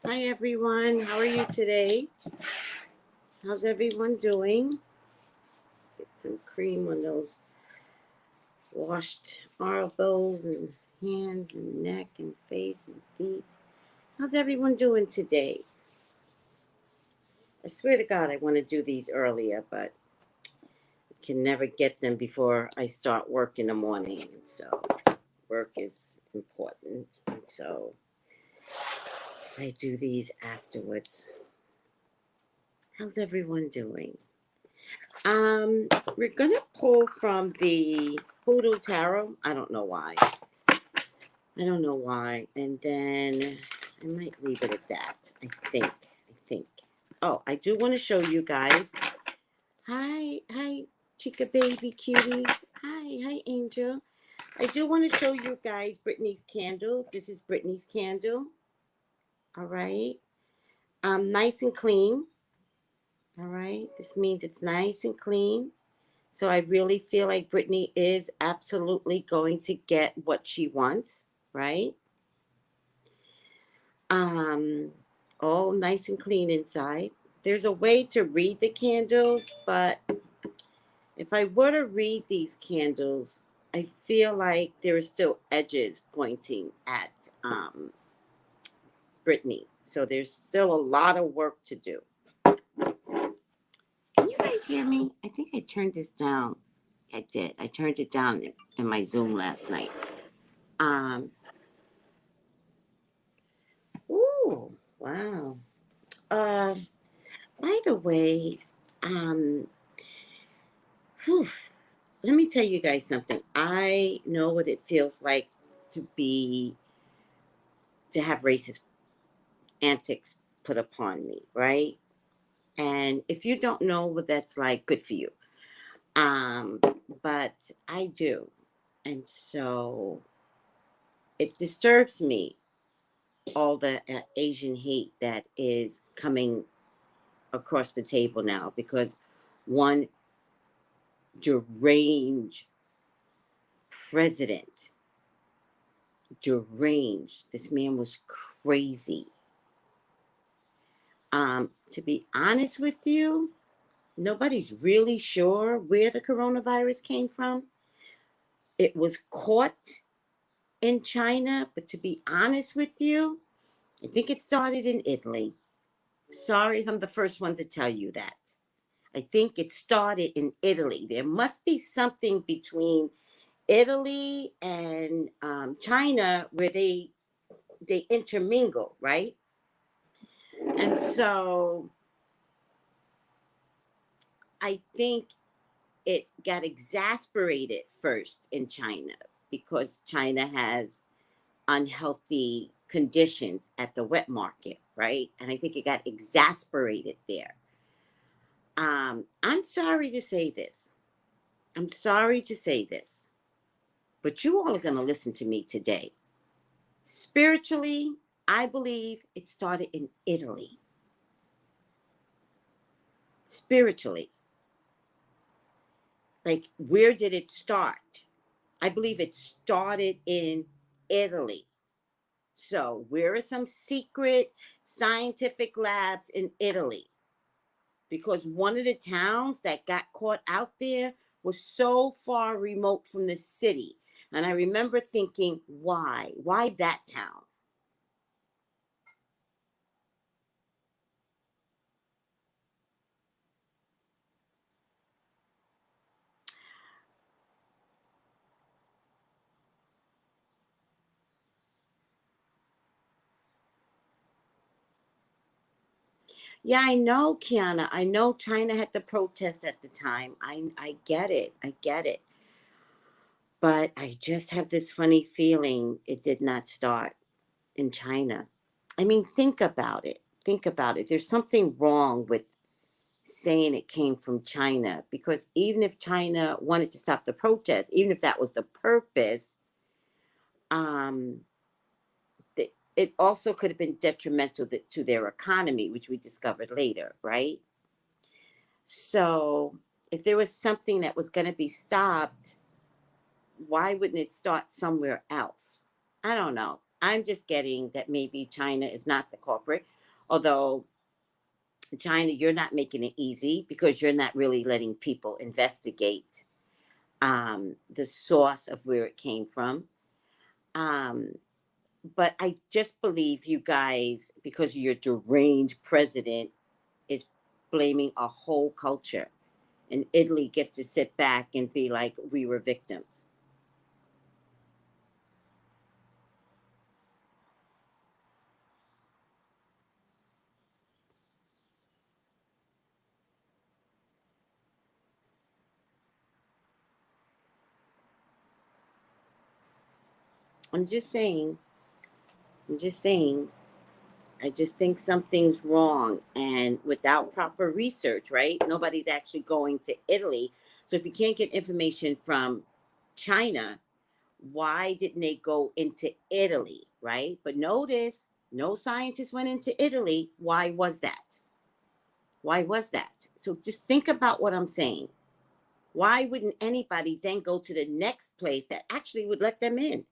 Hi everyone, how are you today? How's everyone doing? Get some cream on those washed elbows and hands and neck and face and feet. How's everyone doing today? I swear to God I want to do these earlier, but I can never get them before I start work in the morning. And so work is important. And so I do these afterwards. How's everyone doing? We're gonna pull from the Hoodoo Tarot. I don't know why. And then I might leave it at that. I think. Oh, I do want to show you guys. Hi, chica baby cutie. Hi, Angel. I do want to show you guys Brittany's candle. This is Brittany's candle. All right. Nice and clean. All right. This means it's nice and clean. So I really feel like Brittany is absolutely going to get what she wants, right? All nice and clean inside. There's a way to read the candles, but if I were to read these candles, I feel like there are still edges pointing at Brittany. So there's still a lot of work to do. Can you guys hear me? I think I turned this down. I did. I turned it down in my Zoom last night. Ooh, wow. By the way, let me tell you guys something. I know what it feels like to have racist antics put upon me, right? And if you don't know what that's like, good for you. But I do. And so it disturbs me, all the Asian hate that is coming across the table now, because one deranged president, this man was crazy. To be honest with you, nobody's really sure where the coronavirus came from. It was caught in China, but to be honest with you, I think it started in Italy. Sorry if I'm the first one to tell you that. I think it started in Italy. There must be something between Italy and China where they intermingle, right? And so I think it got exasperated first in China because China has unhealthy conditions at the wet market, right? And I think it got exasperated there. I'm sorry to say this. But you all are going to listen to me today. Spiritually, I believe it started in Italy. Spiritually. Like, where did it start? I believe it started in Italy. So, where are some secret scientific labs in Italy? Because one of the towns that got caught out there was so far remote from the city. And I remember thinking, why? Why that town? Yeah, I know, Kiana. I know China had the protest at the time. I get it. But I just have this funny feeling it did not start in China. I mean, think about it. There's something wrong with saying it came from China, because even if China wanted to stop the protest, even if that was the purpose, um, it also could have been detrimental to their economy, which we discovered later, right? So if there was something that was going to be stopped, why wouldn't it start somewhere else? I don't know. I'm just getting that maybe China is not the culprit. Although China, you're not making it easy because you're not really letting people investigate the source of where it came from. Um, but I just believe you guys, because your deranged president is blaming a whole culture, and Italy gets to sit back and be like, we were victims. I'm just saying, I'm just saying, I just think something's wrong. And without proper research, right? Nobody's actually going to Italy. So if you can't get information from China, why didn't they go into Italy, right? But notice no scientists went into Italy. Why was that? Why was that? So just think about what I'm saying. Why wouldn't anybody then go to the next place that actually would let them in,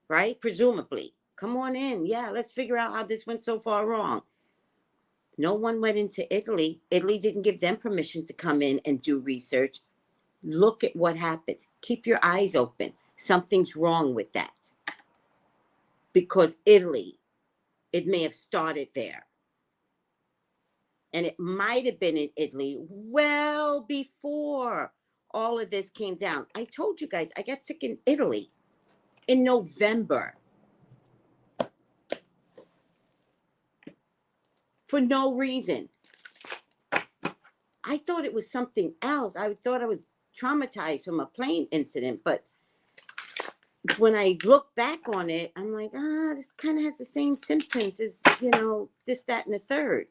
right? Presumably. Come on in. Yeah, let's figure out how this went so far wrong. No one went into Italy. Italy didn't give them permission to come in and do research. Look at what happened. Keep your eyes open. Something's wrong with that. Because Italy, it may have started there. And it might have been in Italy well before all of this came down. I told you guys, I got sick in Italy in November. For no reason. I thought it was something else. I thought I was traumatized from a plane incident. But when I look back on it, I'm like, this kind of has the same symptoms as, this, that, and the third.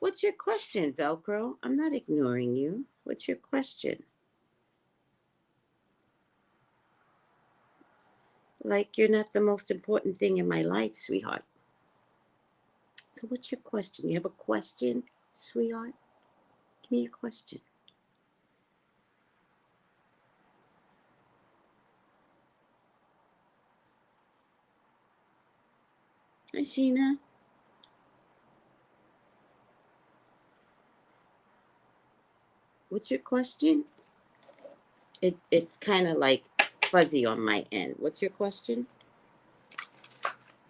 What's your question, Velcro? I'm not ignoring you. What's your question? Like you're not the most important thing in my life, sweetheart. So what's your question? You have a question, sweetheart? Give me your question. Hi, Sheena. What's your question? It's kind of like fuzzy on my end. What's your question?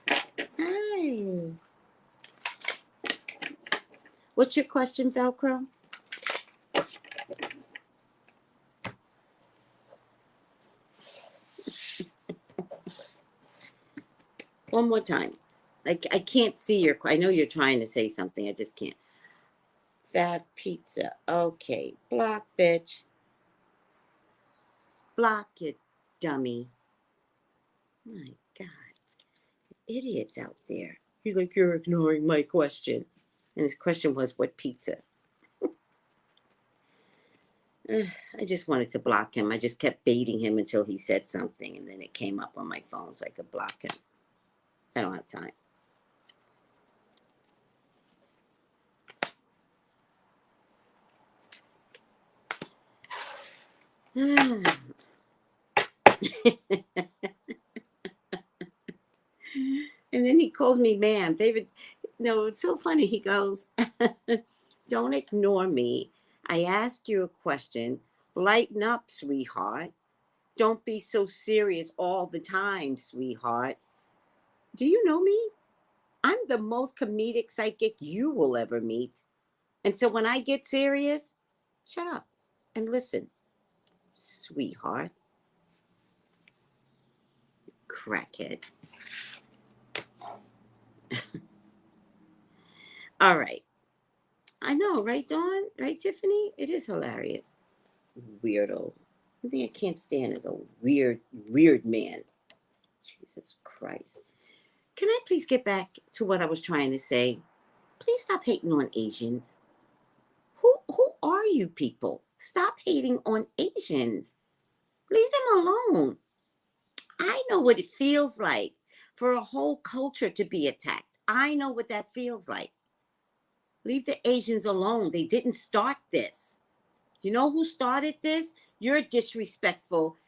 Hi. What's your question, Velcro? One more time. I can't see your. I know you're trying to say something. I just can't. Fab pizza. Okay. Block, bitch. Block, you dummy. My God. Idiots out there. He's like, you're ignoring my question. And his question was, what pizza? I just wanted to block him. I just kept baiting him until he said something, and then it came up on my phone so I could block him. I don't have time. And then he calls me ma'am. David, no, it's so funny. He goes, don't ignore me. I ask you a question. Lighten up, sweetheart. Don't be so serious all the time, sweetheart. Do you know me? I'm the most comedic psychic you will ever meet. And so when I get serious, shut up and listen, sweetheart. Crackhead. All right. I know, right, Dawn? Right, Tiffany? It is hilarious. Weirdo. One thing I can't stand is a weird man. Jesus Christ. Can I please get back to what I was trying to say? Please stop hating on Asians. Who are you people? Stop hating on Asians. Leave them alone. I know what it feels like for a whole culture to be attacked. I know what that feels like. Leave the Asians alone. They didn't start this. You know who started this? Your disrespectful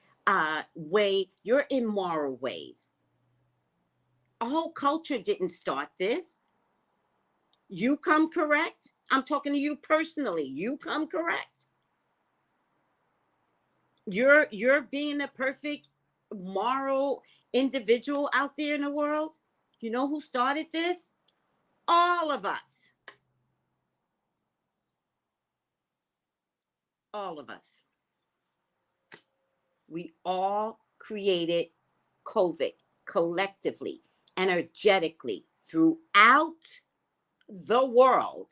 way, your immoral ways. A whole culture didn't start this. You come correct? I'm talking to you personally. You come correct? You're being a perfect moral individual out there in the world. You know who started this? All of us. All of us. We all created COVID collectively, energetically, throughout the world,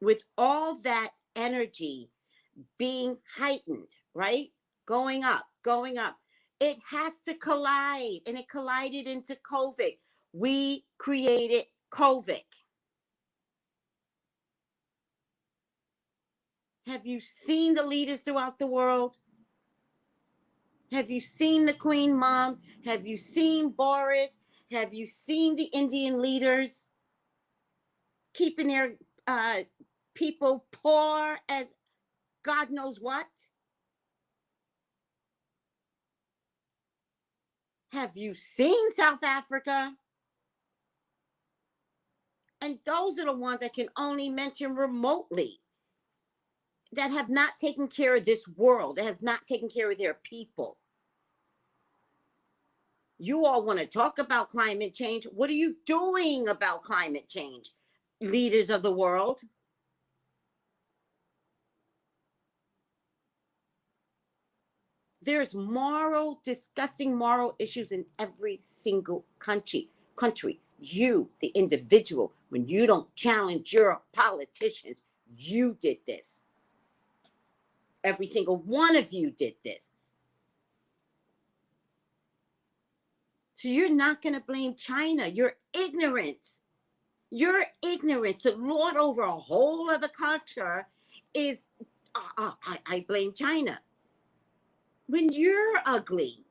with all that energy being heightened, right? Going up, going up. It has to collide, and it collided into COVID. We created COVID. Have you seen the leaders throughout the world? Have you seen the Queen Mom? Have you seen Boris? Have you seen the Indian leaders keeping their people poor as God knows what? Have you seen South Africa? And those are the ones I can only mention remotely that have not taken care of this world, that have not taken care of their people. You all want to talk about climate change. What are you doing about climate change, leaders of the world? There's disgusting moral issues in every single country. You, the individual, when you don't challenge your politicians, you did this. Every single one of you did this. So you're not going to blame China. Your ignorance to lord over a whole other culture is, I blame China. When you're ugly,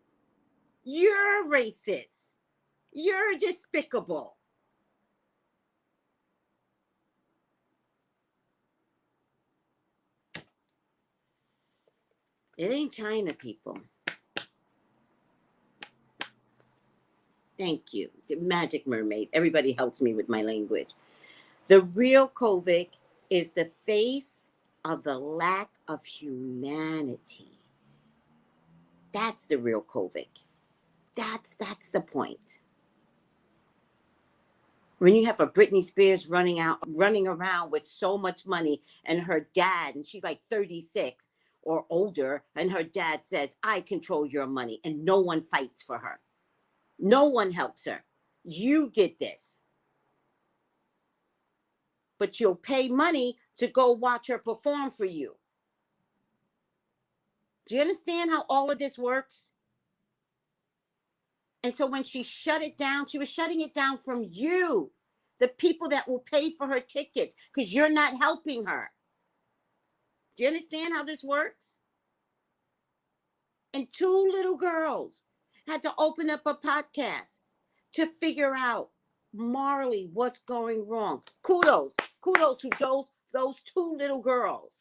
you're racist, you're despicable. It ain't China, people. Thank you. The Magic Mermaid. Everybody helps me with my language. The real COVID is the face of the lack of humanity. That's the real COVID. That's the point. When you have a Britney Spears running around with so much money, and her dad, and she's like 36 or older, and her dad says, I control your money, and no one fights for her. No one helps her. You did this. But you'll pay money to go watch her perform for you. Do you understand how all of this works? And so when she shut it down, she was shutting it down from you, the people that will pay for her tickets, because you're not helping her. Do you understand how this works? And two little girls had to open up a podcast to figure out morally what's going wrong. Kudos to those two little girls.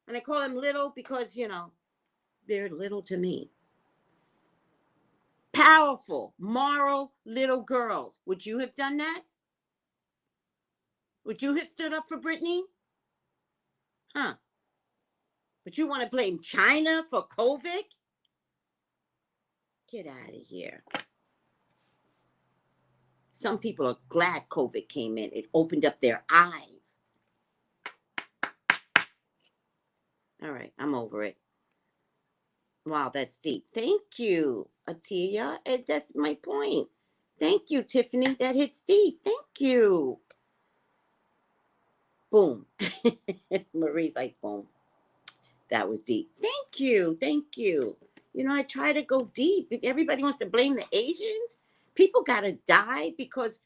And I call them little because, they're little to me. Powerful, moral little girls. Would you have done that? Would you have stood up for Britney? Huh? But you want to blame China for COVID? Get out of here. Some people are glad COVID came in. It opened up their eyes. All right, I'm over it. Wow, that's deep. Thank you, Atiya. That's my point. Thank you, Tiffany. That hits deep. Thank you. Boom. Marie's like, boom. That was deep. Thank you. Thank you. I try to go deep. Everybody wants to blame the Asians. People got to die because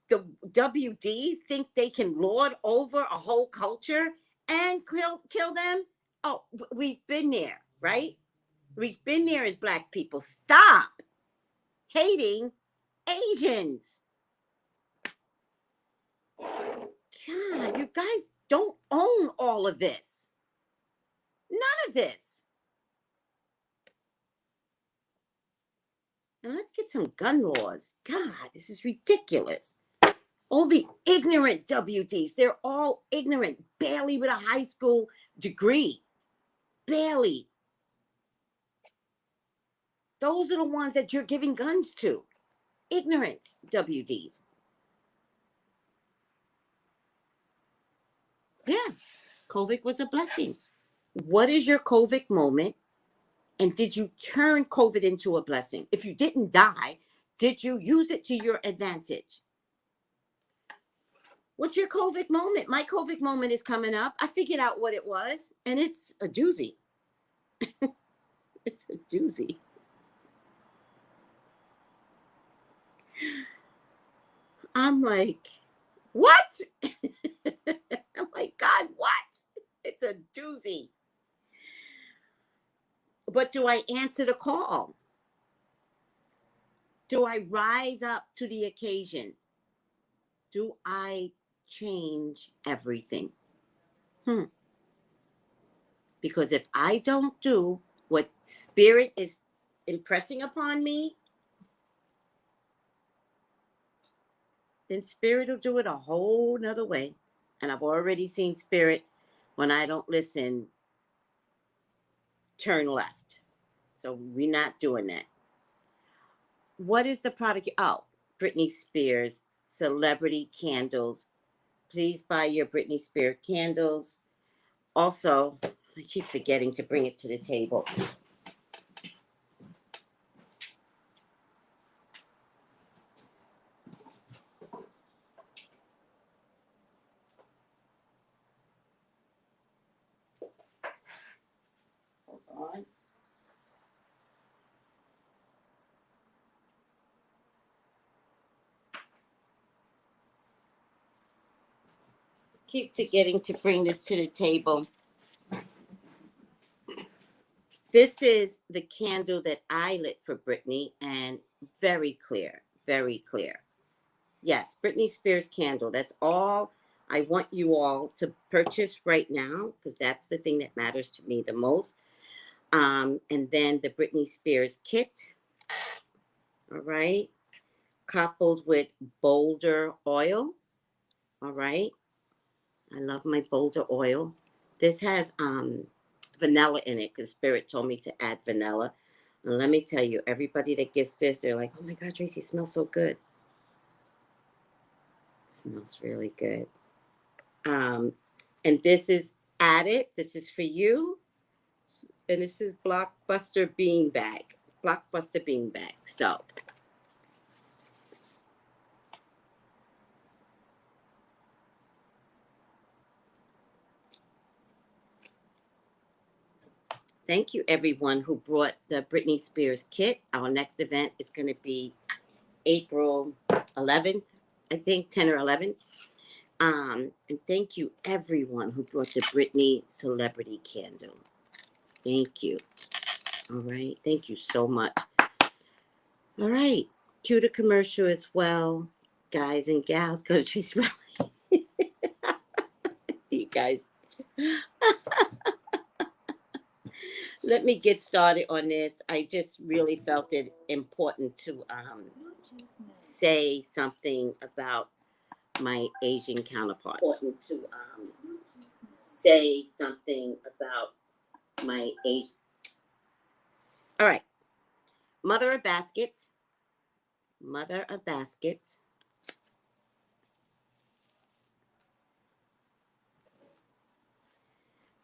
the WDs think they can lord over a whole culture and kill them. Oh, we've been there, right? We've been there as Black people. Stop hating Asians. You guys don't own all of this. None of this. And let's get some gun laws. God, this is ridiculous. All the ignorant WDs, they're all ignorant, barely with a high school degree. Barely. Those are the ones that you're giving guns to. Ignorant WDs. Yeah, COVID was a blessing. What is your COVID moment? And did you turn COVID into a blessing? If you didn't die, did you use it to your advantage? What's your COVID moment? My COVID moment is coming up. I figured out what it was, and it's a doozy. It's a doozy. I'm like, what? I'm like, God, what? It's a doozy. But do I answer the call? Do I rise up to the occasion? Do I change everything? Because if I don't do what Spirit is impressing upon me, then Spirit will do it a whole nother way. And I've already seen Spirit, when I don't listen, turn left. So we're not doing that. What is the product? Oh, Britney Spears celebrity candles. Please buy your Britney Spears candles. Also, I keep forgetting to bring it to the table. Hold on. Keep forgetting to bring this to the table. This is the candle that I lit for Britney, and very clear, very clear. Yes, Britney Spears candle. That's all I want you all to purchase right now, because that's the thing that matters to me the most. And then the Britney Spears kit. All right. Coupled with Boulder oil. All right. I love my Boulder oil. This has vanilla in it, because Spirit told me to add vanilla. And let me tell you, everybody that gets this, they're like, oh my God, Tracey, it smells so good. It smells really good. And this is added. This is for you. And this is Blockbuster Bean Bag. Blockbuster Bean Bag. So. Thank you, everyone who brought the Britney Spears kit. Our next event is going to be April 11th, I think, 10 or 11th. And thank you, everyone who brought the Britney Celebrity Candle. Thank you. All right. Thank you so much. All right. Cue the commercial as well. Guys and gals, go to Tracey Brown. You guys. Let me get started on this. I just really felt it important to say something about my Asian counterparts. Important to say something about my Asian. All right. Mother of baskets. Mother of baskets.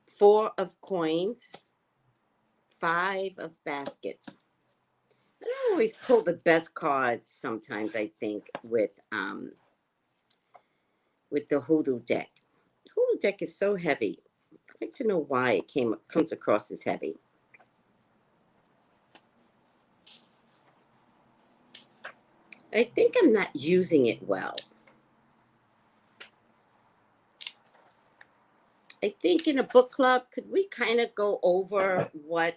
4 of coins. 5 of baskets. I always pull the best cards sometimes, I think, with the Hoodoo deck. Hoodoo deck is so heavy. I'd like to know why it comes across as heavy. I think I'm not using it well. I think in a book club, could we kind of go over what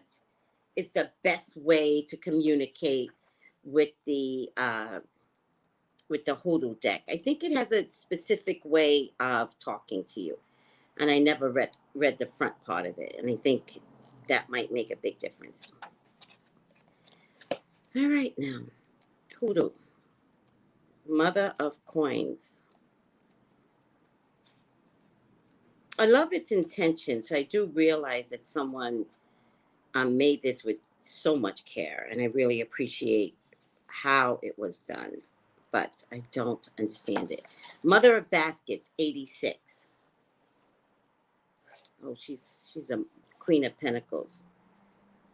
is the best way to communicate with the with the hoodoo deck. I think it has a specific way of talking to you. And I never read the front part of it. And I think that might make a big difference. All right, now, hoodoo, mother of coins. I love its intention. So I do realize that someone made this with so much care. And I really appreciate how it was done. But I don't understand it. Mother of Baskets, 86. Oh, she's a Queen of Pentacles.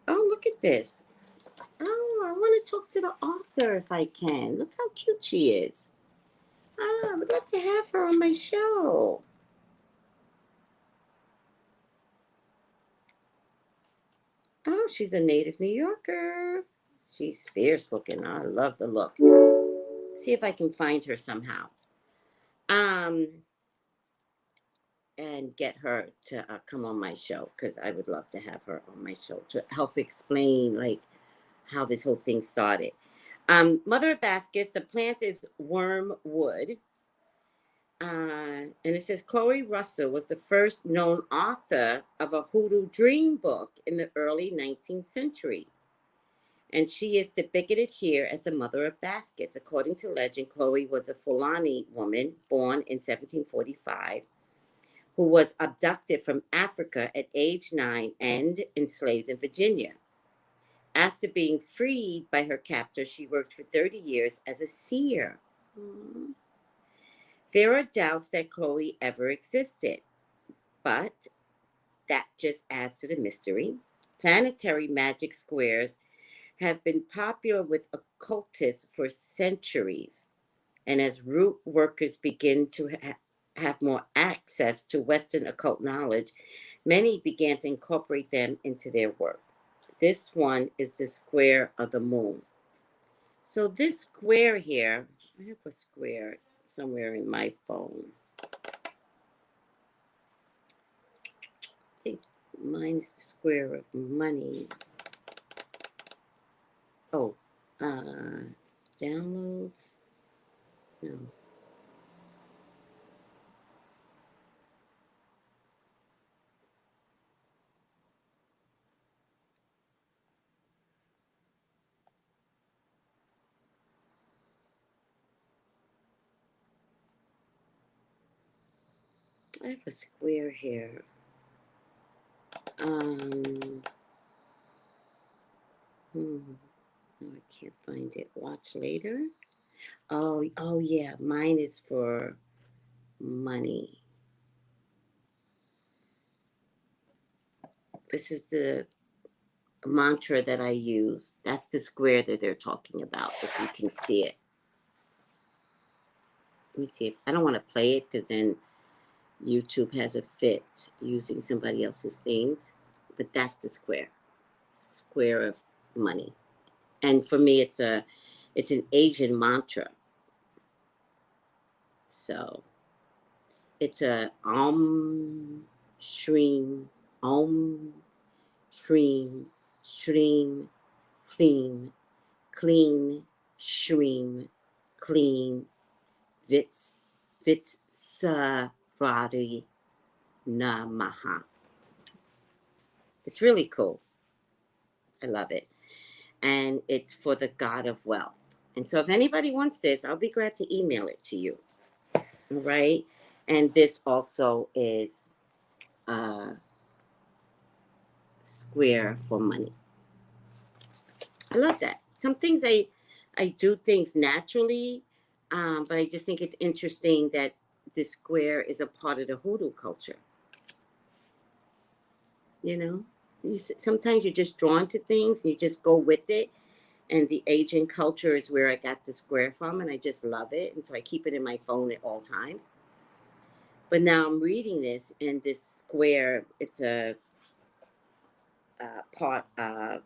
Oh, look at this. Oh, I want to talk to the author if I can. Look how cute she is. I would love to have her on my show. Oh, she's a native New Yorker. She's fierce looking. I love the look. See if I can find her somehow. And get her to come on my show, because I would love to have her on my show to help explain like how this whole thing started. Mother of Baskets, the plant is wormwood. And it says Chloe Russell was the first known author of a hoodoo dream book in the early 19th century. And she is depicted here as the mother of baskets. According to legend, Chloe was a Fulani woman born in 1745 who was abducted from Africa at age 9 and enslaved in Virginia. After being freed by her captor, she worked for 30 years as a seer. There are doubts that Chloe ever existed, but that just adds to the mystery. Planetary magic squares have been popular with occultists for centuries, and as root workers begin to have more access to Western occult knowledge, many began to incorporate them into their work. This one is the square of the moon. So this square here, I have a square somewhere in my phone. I think mine is the square of money. Oh, downloads? No. I have a square here. No, I can't find it. Watch later. Oh yeah, mine is for money. This is the mantra that I use. That's the square that they're talking about, if you can see it. Let me see if I don't want to play it because then YouTube has a fit using somebody else's things. But that's the square. It's a square of money. And for me it's an Asian mantra. So it's a shreem, shreem, shreem, clean, clean, shreem, clean, vits, savari, namaha. It's really cool. I love it. And it's for the god of wealth. And so if anybody wants this, I'll be glad to email it to you. All right. And this also is square for money. I love that. Some things I do things naturally, but I just think it's interesting that this square is a part of the hoodoo culture. You know, sometimes you're just drawn to things and you just go with it. And the Asian culture is where I got the square from, and I just love it. And so I keep it in my phone at all times. But now I'm reading this, and this square, it's a part of,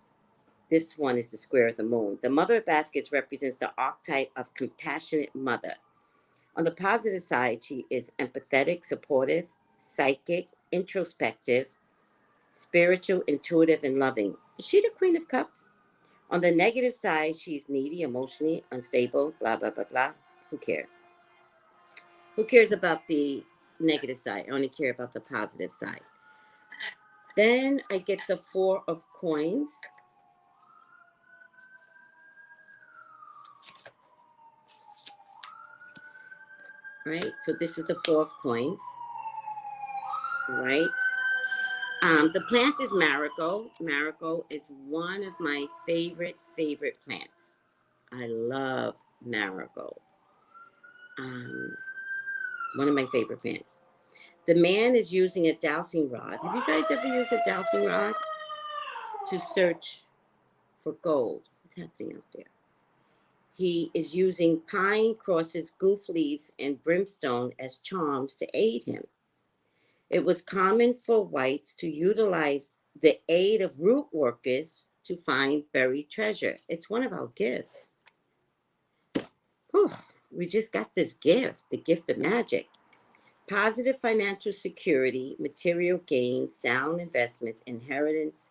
this one is the square of the moon. The mother of baskets represents the archetype of compassionate mother. On the positive side, she is empathetic, supportive, psychic, introspective, spiritual, intuitive, and loving. Is she the Queen of Cups? On the negative side, she's needy, emotionally unstable, blah, blah, blah, blah. Who cares? Who cares about the negative side? I only care about the positive side. Then I get the 4 of coins. Right? So this is the 4 of coins. Right? The plant is marigold. Marigold is one of my favorite plants. I love marigold. One of my favorite plants. The man is using a dowsing rod. Have you guys ever used a dowsing rod to search for gold? What's happening out there? He is using pine, crosses, goof leaves, and brimstone as charms to aid him. It was common for whites to utilize the aid of root workers to find buried treasure. It's one of our gifts. Whew, we just got this gift, the gift of magic. Positive financial security, material gain, sound investments, inheritance,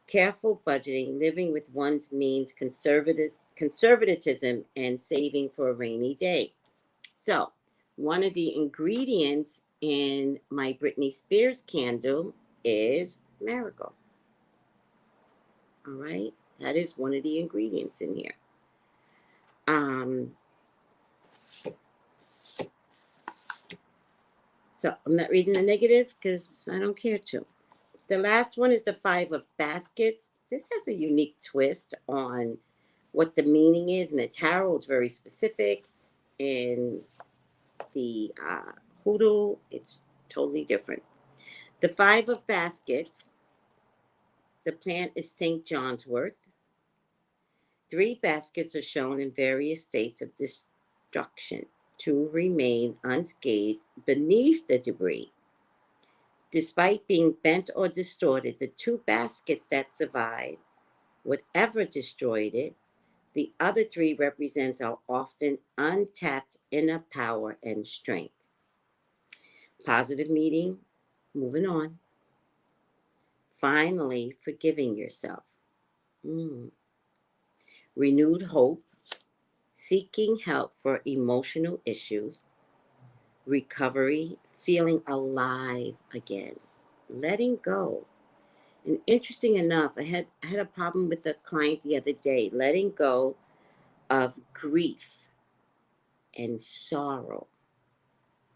careful budgeting, living with one's means, conservatism, and saving for a rainy day. So, one of the ingredients in my Britney Spears candle is marigold. All right, that is one of the ingredients in here. So I'm not reading the negative because I don't care to. The last one is the 5 of baskets. This has a unique twist on what the meaning is. And the tarot is very specific. In the hoodoo, it's totally different. The 5 of baskets, the plant is St. John's wort. 3 baskets are shown in various states of destruction to remain unscathed beneath the debris. Despite being bent or distorted, the 2 baskets that survive, whatever destroyed it, the other 3 represents our often untapped inner power and strength. Positive meaning, moving on. Finally, forgiving yourself. Renewed hope, seeking help for emotional issues, recovery, feeling alive again, letting go. And interesting enough, I had a problem with a client the other day, letting go of grief and sorrow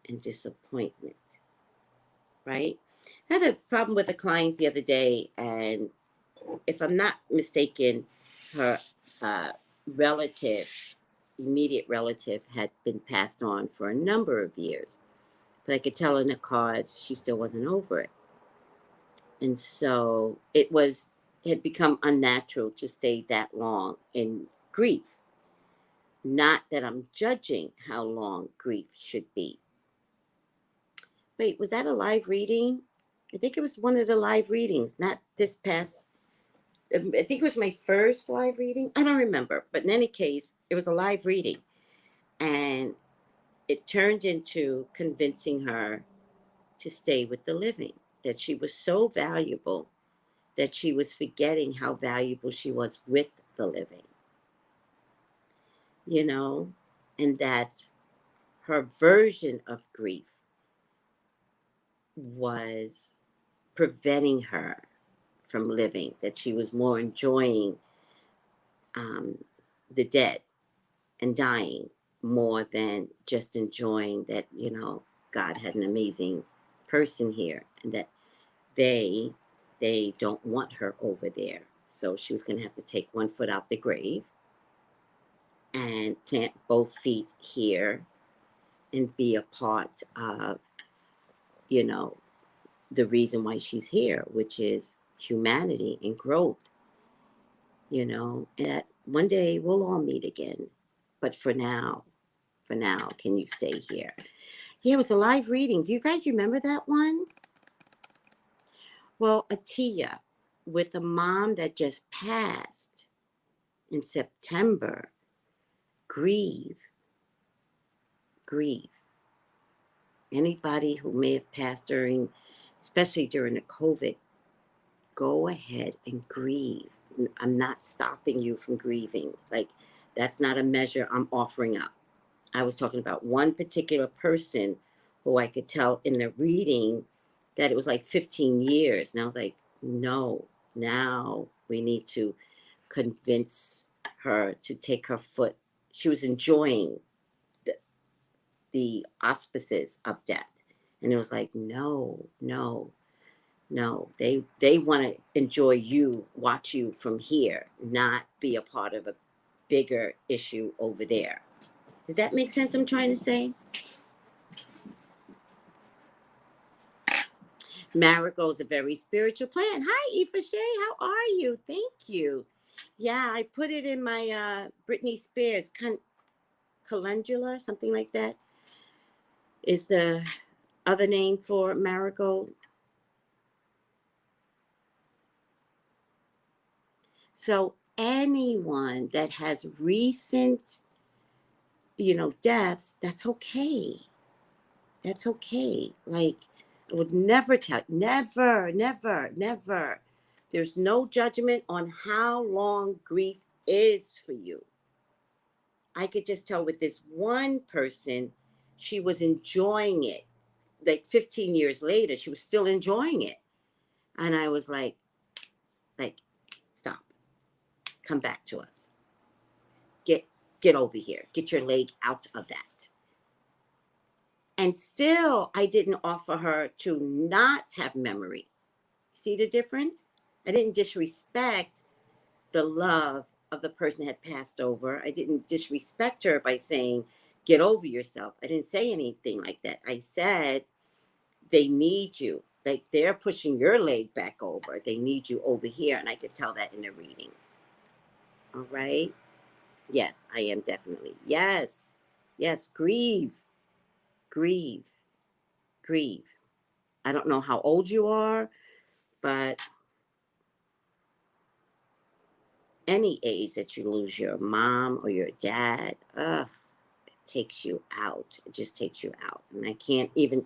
and disappointment, right? I had a problem with a client the other day, and if I'm not mistaken, her immediate relative had been passed on for a number of years. But I could tell in the cards she still wasn't over it. And so it had become unnatural to stay that long in grief. Not that I'm judging how long grief should be. Wait, was that a live reading? I think it was one of the live readings, not this past. I think it was my first live reading. I don't remember. But in any case, it was a live reading. And it turned into convincing her to stay with the living, that she was so valuable that she was forgetting how valuable she was with the living. You know, and that her version of grief was preventing her from living, that she was more enjoying the dead and dying more than just enjoying that, you know, God had an amazing person here, and that they don't want her over there. So she was going to have to take one foot out the grave and plant both feet here and be a part of, you know, the reason why she's here, which is humanity and growth, you know, and that one day we'll all meet again. But for now, can you stay here? Yeah, it was a live reading. Do you guys remember that one? Well, Atiya, with a mom that just passed in September, grieve. Anybody who may have passed especially during the COVID, go ahead and grieve. I'm not stopping you from grieving. Like, that's not a measure I'm offering up. I was talking about one particular person who I could tell in the reading that it was like 15 years. And I was like, no, now we need to convince her to take her foot. She was enjoying the auspices of death. And it was like, no, no, no. They want to enjoy you, watch you from here, not be a part of a bigger issue over there. Does that make sense? I'm trying to say. Marigold's a very spiritual plant. Hi, Aoife Shay. How are you? Thank you. Yeah, I put it in my Britney Spears calendula, something like that. Is the other name for marigold. So anyone that has recent, deaths, that's okay. That's okay. Like, I would never tell, never, never, never. There's no judgment on how long grief is for you. I could just tell with this one person, she was enjoying it. Like 15 years later, she was still enjoying it. And I was like, stop. Come back to us. Get over here. Get your leg out of that. And still, I didn't offer her to not have memory. See the difference? I didn't disrespect the love of the person that had passed over. I didn't disrespect her by saying, get over yourself. I didn't say anything like that. I said, they need you. Like, they're pushing your leg back over. They need you over here. And I could tell that in the reading. All right? Yes, I am definitely. Yes. Yes, grieve. Grieve. Grieve. I don't know how old you are, but any age that you lose your mom or your dad, it takes you out. It just takes you out. And I can't even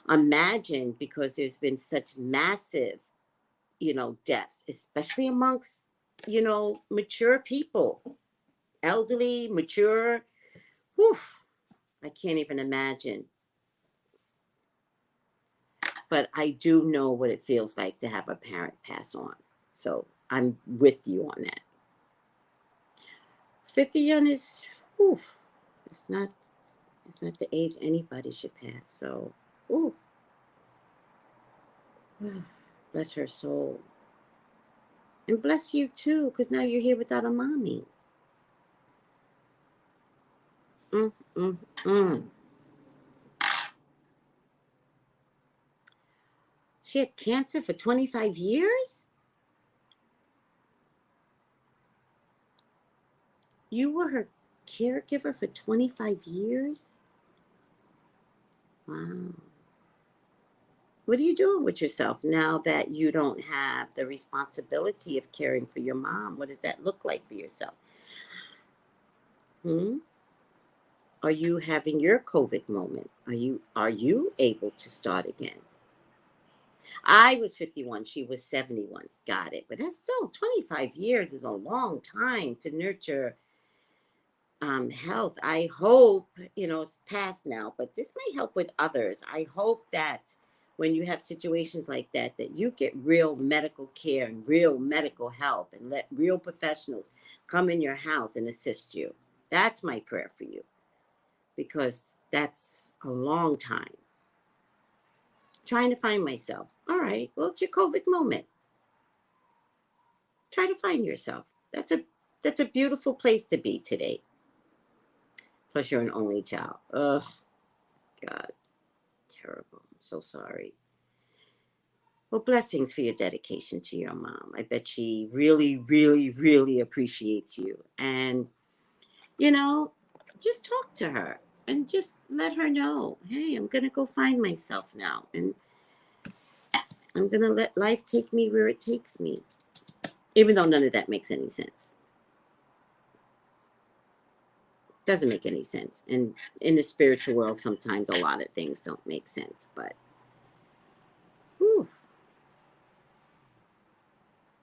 imagine, because there's been such massive, deaths, especially amongst, mature people, elderly, mature. Whew, I can't even imagine. But I do know what it feels like to have a parent pass on. So I'm with you on that. 50 is, whew, it's not the age anybody should pass. So, ooh, bless her soul. And bless you too, because now you're here without a mommy. Mm, mm, mm. She had cancer for 25 years? You were her caregiver for 25 years? Wow. What are you doing with yourself now that you don't have the responsibility of caring for your mom? What does that look like for yourself? Are you having your COVID moment? Are you able to start again? I was 51. She was 71. Got it. But that's still 25 years is a long time to nurture health. I hope, it's past now, but this may help with others. I hope that when you have situations like that you get real medical care and real medical help, and let real professionals come in your house and assist you. That's my prayer for you, because that's a long time. Trying to find myself. All right, well, it's your COVID moment. Try to find yourself. That's a beautiful place to be today. Plus, you're an only child. Ugh, God, terrible. I'm so sorry. Well, blessings for your dedication to your mom. I bet she really, really, really appreciates you. And, just talk to her and just let her know, hey, I'm going to go find myself now. And I'm going to let life take me where it takes me. Even though none of that makes any sense. Doesn't make any sense. And in the spiritual world, sometimes a lot of things don't make sense. But, whew.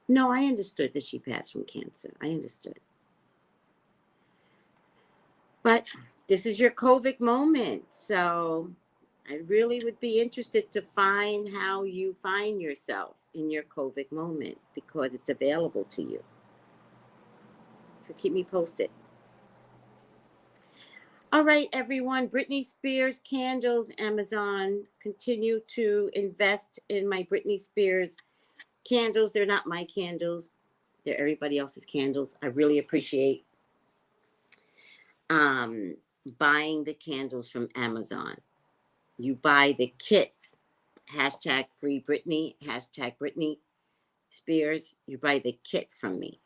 No, I understood that she passed from cancer. I understood. But this is your COVID moment. So I really would be interested to find how you find yourself in your COVID moment, because it's available to you. So keep me posted. All right, everyone. Britney Spears candles, Amazon. Continue to invest in my Britney Spears candles. They're not my candles. They're everybody else's candles. I really appreciate buying the candles from Amazon. You buy the kit, hashtag free Britney, hashtag Britney Spears. You buy the kit from me.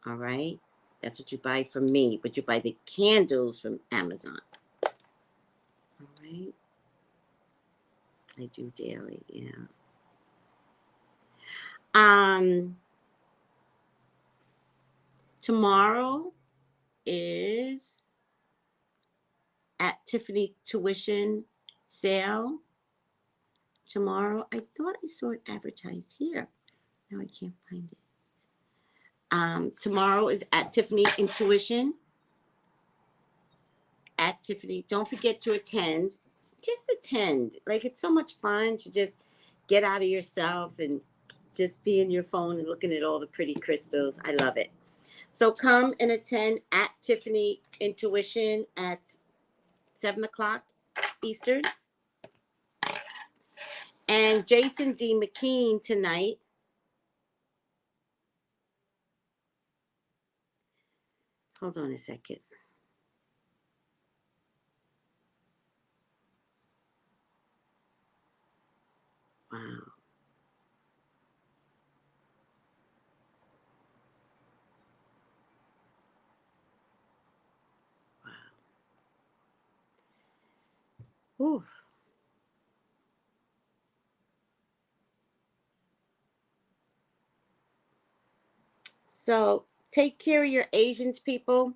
All right. That's what you buy from me, but you buy the candles from Amazon. All right. I do daily, yeah. Tomorrow is at Tiffany Tuition sale. Tomorrow, I thought I saw it advertised here. Now I can't find it. Tomorrow is at Tiffany Intuition. At Tiffany. Don't forget to attend. Just attend. Like, it's so much fun to just get out of yourself and just be in your phone and looking at all the pretty crystals. I love it. So come and attend at Tiffany Intuition at 7 o'clock Eastern. And Jason D. McKean tonight. Hold on a second. Wow. Wow. Ooh. So take care of your Asians, people.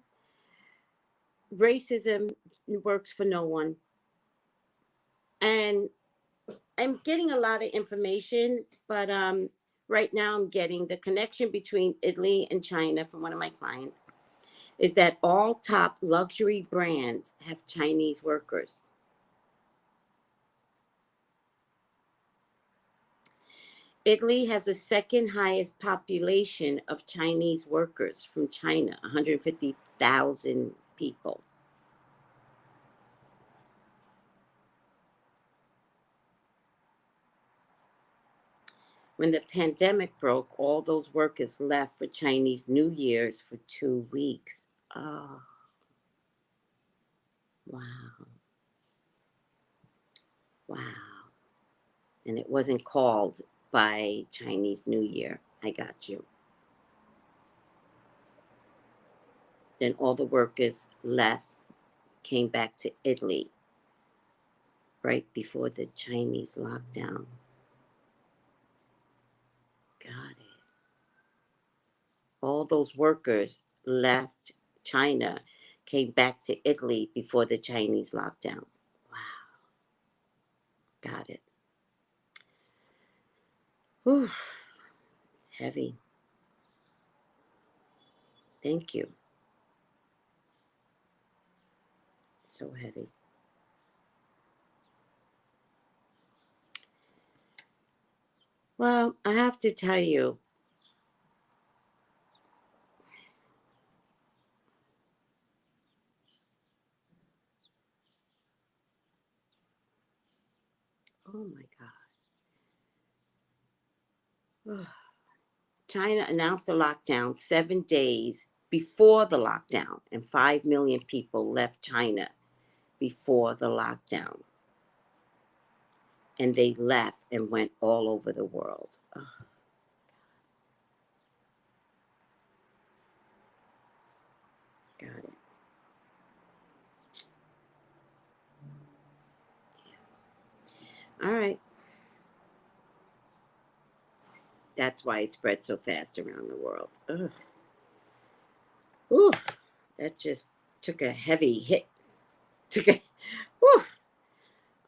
Racism works for no one. And I'm getting a lot of information, but right now I'm getting the connection between Italy and China from one of my clients is that all top luxury brands have Chinese workers. Italy has the second highest population of Chinese workers from China, 150,000 people. When the pandemic broke, all those workers left for Chinese New Year's for 2 weeks. Oh, wow. Wow. And it wasn't called by Chinese New Year. I got you. Then all the workers left, came back to Italy right before the Chinese lockdown. Got it. All those workers left China, came back to Italy before the Chinese lockdown. Wow. Got it. Whew. It's heavy. Thank you. So heavy. Well, I have to tell you, oh my God. China announced a lockdown 7 days before the lockdown, and 5 million people left China before the lockdown. And they left and went all over the world. Oh. Got it. Yeah. All right. That's why it spread so fast around the world. Ugh. Ooh, that just took a heavy hit. Took a, whew.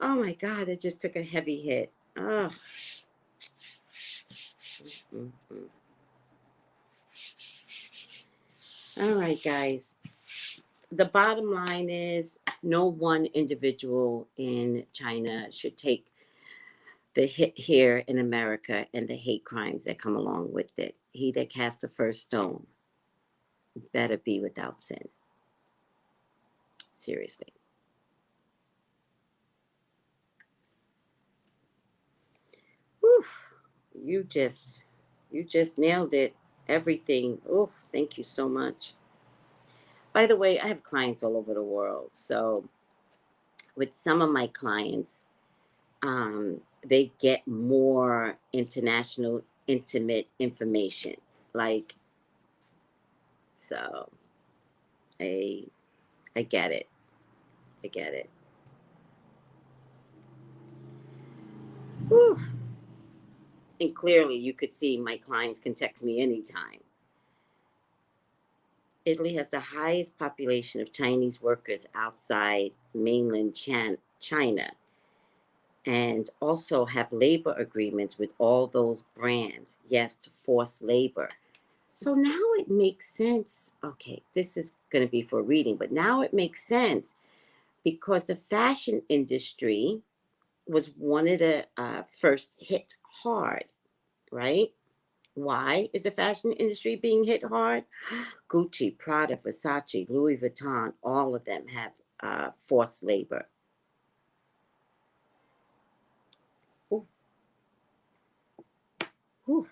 Oh my God, that just took a heavy hit. Oh. Mm-hmm. All right, guys. The bottom line is No one individual in China should take the hit here in America and the hate crimes that come along with it. He that cast the first stone better be without sin. Seriously. Whew. You just nailed it. Everything. Oh, thank you so much. By the way, I have clients all over the world. So with some of my clients, they get more international, intimate information. Like, so I I get it. I get it. Whew. And clearly you could see my clients can text me anytime. Italy has the highest population of Chinese workers outside mainland China, and also have labor agreements with all those brands. Yes, to force labor. So now it makes sense. Okay, this is going to be for reading, but now it makes sense because the fashion industry was one of the first hit hard, right? Why is the fashion industry being hit hard? Gucci, Prada, Versace, Louis Vuitton, all of them have forced labor. Ooh. Ooh.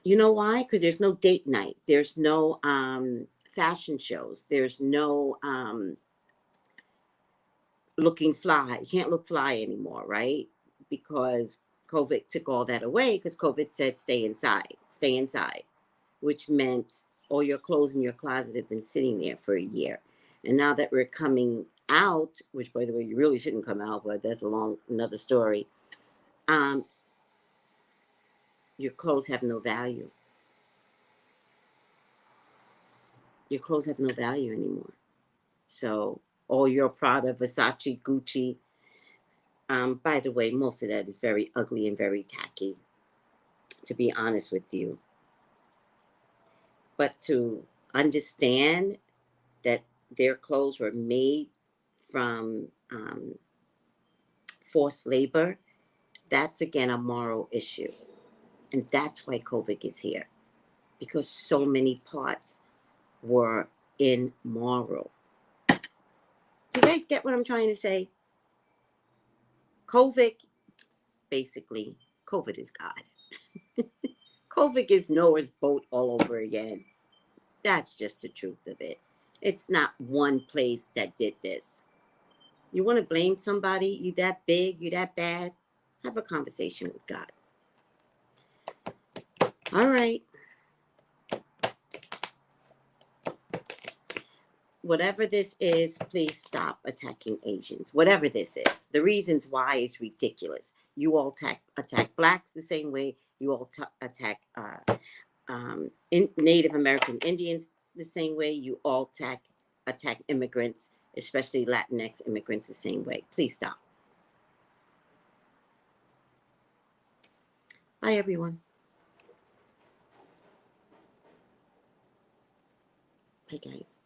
You know why? Because there's no date night. There's no fashion shows. There's no looking fly. You can't look fly anymore, right? Because COVID took all that away because COVID said stay inside, which meant all your clothes in your closet have been sitting there for a year. And now that we're coming out, which by the way, you really shouldn't come out, but that's another story. Um, your clothes have no value. Your clothes have no value anymore. So all your Prada, Versace, Gucci. By the way, most of that is very ugly and very tacky, to be honest with you. But to understand that their clothes were made from forced labor, that's again a moral issue. And that's why COVID is here, because so many parts were immoral. Do you guys get what I'm trying to say? COVID, basically, COVID is God. COVID is Noah's boat all over again. That's just the truth of it. It's not one place that did this. You want to blame somebody? You that big? You that bad? Have a conversation with God. All right. Whatever this is, please stop attacking Asians. Whatever this is, the reasons why is ridiculous. You all attack blacks the same way. You all attack Native American Indians the same way. You all attack immigrants, especially Latinx immigrants, the same way. Please stop. Bye, everyone. Bye, guys.